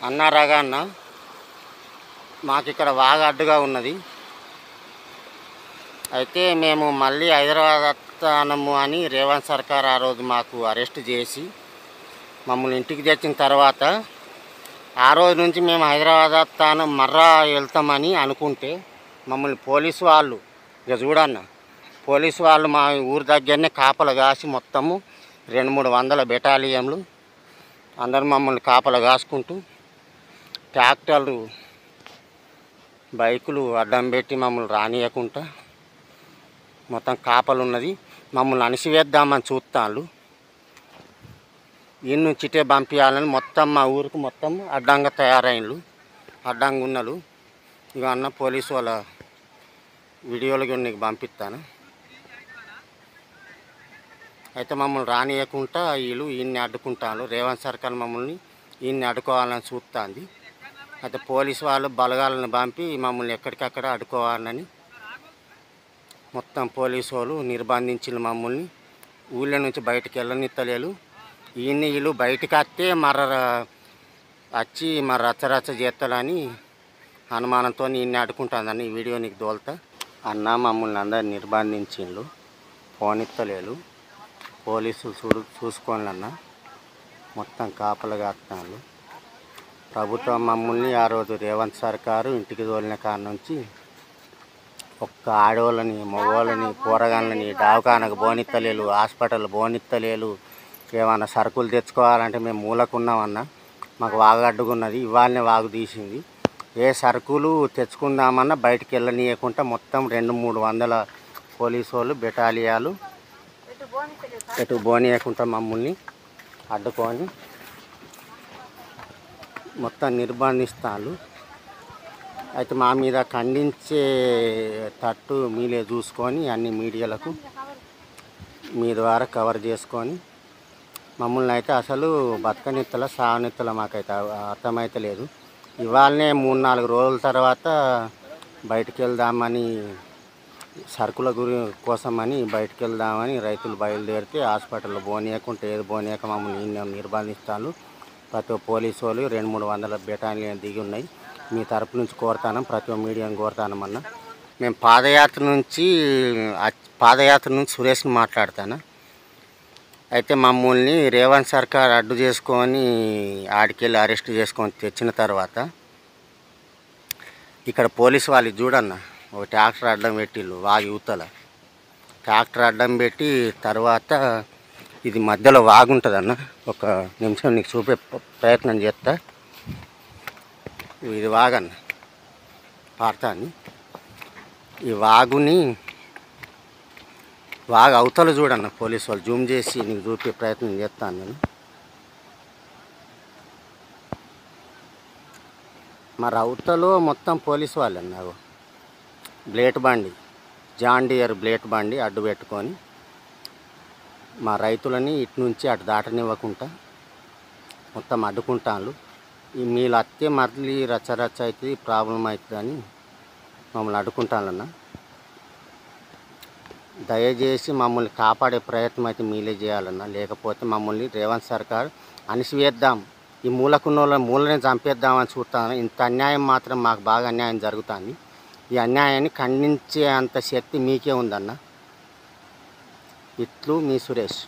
అన్నారాగా అన్న, మాకు ఇక్కడ వాగ అడ్డుగా ఉన్నది. అయితే మేము మళ్ళీ హైదరాబాద్ వస్తానము అని రేవంత్ సర్కార్ ఆ రోజు మాకు అరెస్ట్ చేసి మమ్మల్ని ఇంటికి తెచ్చిన తర్వాత ఆ రోజు నుంచి మేము హైదరాబాద్ వస్తాను మర్రా వెళ్తామని అనుకుంటే మమ్మల్ని పోలీసు వాళ్ళు, ఇక చూడన్న, పోలీసు వాళ్ళు మా ఊరి దగ్గరనే కాపలా కాసి మొత్తము 200-300 బెటాలియన్లు అందరూ మమ్మల్ని కాపలా కాసుకుంటూ ట్రాక్టర్లు బైకులు అడ్డం పెట్టి మమ్మల్ని రానియకుండా మొత్తం కాపలు ఉన్నది. మమ్మల్ని అణిసివేద్దామని చూస్తాళ్ళు. ఈ నుంచి ఇటే పంపించాలని మొత్తం మా ఊరికి మొత్తం అడ్డంగా తయారైనలు, అడ్డంగా ఉన్నలు. ఇక అన్న పోలీసు వాళ్ళ వీడియోలు నీకు పంపిస్తాను. అయితే మమ్మల్ని రానియకుండా వీళ్ళు ఈయన్ని అడ్డుకుంటాను. రేవంత్ సర్కార్ మమ్మల్ని ఈయన్ని అడ్డుకోవాలని చూస్తుంది. అయితే పోలీసు వాళ్ళు బలగాలను పంపి మమ్మల్ని ఎక్కడికక్కడ అడ్డుకోవాలని మొత్తం పోలీసు వాళ్ళు నిర్బంధించిన మమ్మల్ని. ఊళ్ళో నుంచి బయటకు వెళ్ళనిత్తలేరు. వీళ్ళు బయటకు వస్తే వచ్చి రచ్చరచ్చ చేస్తాడని అనుమానంతో ఈయన్ని అడ్డుకుంటుందని ఈ వీడియో నీకు దోల్తా. అన్న మమ్మల్ని అందరు నిర్బంధించిండ్రు, పోనిత్తలేరు. పోలీసులు చూసుకోండి అన్న, మొత్తం కాపలా కాస్తున్నారు. ప్రభుత్వం మమ్మల్ని ఆ రోజు రేవంత్ సర్కారు ఇంటికి తోలిన కాడ నుంచి ఒక్క ఆడవాళ్ళని, మగవాళ్ళని, కూరగాయలని దవాఖానకు బోనిత్తలేలు, హాస్పిటల్ బోనిత్తలేలు. ఏమన్నా సరుకులు తెచ్చుకోవాలంటే మేము మూలకున్నామన్నా, మాకు వాగు అడ్డుకున్నది. ఇవాళనే వాగు తీసింది. ఏ సరుకులు తెచ్చుకుందామన్నా బయటికి వెళ్ళనీయకుండా మొత్తం 200-300 పోలీసు వాళ్ళు బెటాలియాలు ఎటు బోనీయకుండా మమ్మల్ని అడ్డుకొని మొత్తం నిర్బంధిస్తాను. అయితే మా మీద ఖండించే తట్టు మీలే చూసుకొని అన్ని మీడియాలకు మీ ద్వారా కవర్ చేసుకొని మమ్మల్ని అయితే అసలు బతకనిత్తల సావనిత్తల మాకైతే అర్థమైతే లేదు. ఇవాళనే 3-4 రోజుల తర్వాత బయటికి వెళ్దామని, సరుకుల కోసమని బయటికి వెళ్దామని రైతులు బయలుదేరితే హాస్పిటల్లో బోనీయకుంటే ఏది బోనీయక మమ్మల్ని నిర్బంధిస్తాను. ప్రతి ఒక్క పోలీసు వాళ్ళు 200-300 బెటాలియన్ దిగి ఉన్నాయి. మీ తరపు నుంచి కోరుతాను, ప్రతి ఒక్క మీడియాని కోరుతానమన్నా. మేము పాదయాత్ర నుంచి సురేష్ని మాట్లాడతాను. అయితే మమ్మల్ని రేవంత్ సర్కార్ అడ్డు చేసుకొని ఆడికెళ్ళి అరెస్ట్ చేసుకొని తెచ్చిన తర్వాత ఇక్కడ పోలీసు వాళ్ళు చూడన్న ఒక ట్రాక్టర్ అడ్డం పెట్టిళ్ళు. వాగు యువతల ట్రాక్టర్ అడ్డం పెట్టి తర్వాత ఇది మధ్యలో వాగుంటుందన్న. ఒక నిమిషం నీకు చూపే ప్రయత్నం చేస్తా. ఇది వాగన్న పాడతాను. ఈ వాగు అవతల చూడన్న పోలీసు వాళ్ళు జూమ్ చేసి నీకు చూపే ప్రయత్నం చేస్తాను నేను. మరి అవతలో మొత్తం పోలీసు వాళ్ళు అన్నారు. బ్లేట్ బండి, జాన్ డీర్ బ్లేట్ బండి అడ్డు పెట్టుకొని మా రైతులని ఇటు నుంచి అటు దాటనివ్వకుండా మొత్తం అడ్డుకుంటాను. మీరు అత్తే మళ్ళీ రచ్చరచ్చ అవుతుంది, ప్రాబ్లం అవుతుందని మమ్మల్ని అడ్డుకుంటానన్న. దయచేసి మమ్మల్ని కాపాడే ప్రయత్నం అయితే మీలే చేయాలన్న. లేకపోతే మమ్మల్ని రేవంత్ సర్కార్ అణిసివేద్దాం, ఈ మూలనే చంపేద్దామని చూస్తాను. ఇంత అన్యాయం మాత్రం మాకు బాగా అన్యాయం జరుగుతుంది. ఈ అన్యాయాన్ని ఖండించే అంత శక్తి మీకే ఉందన్న. ఇట్లు మీ సురేష్.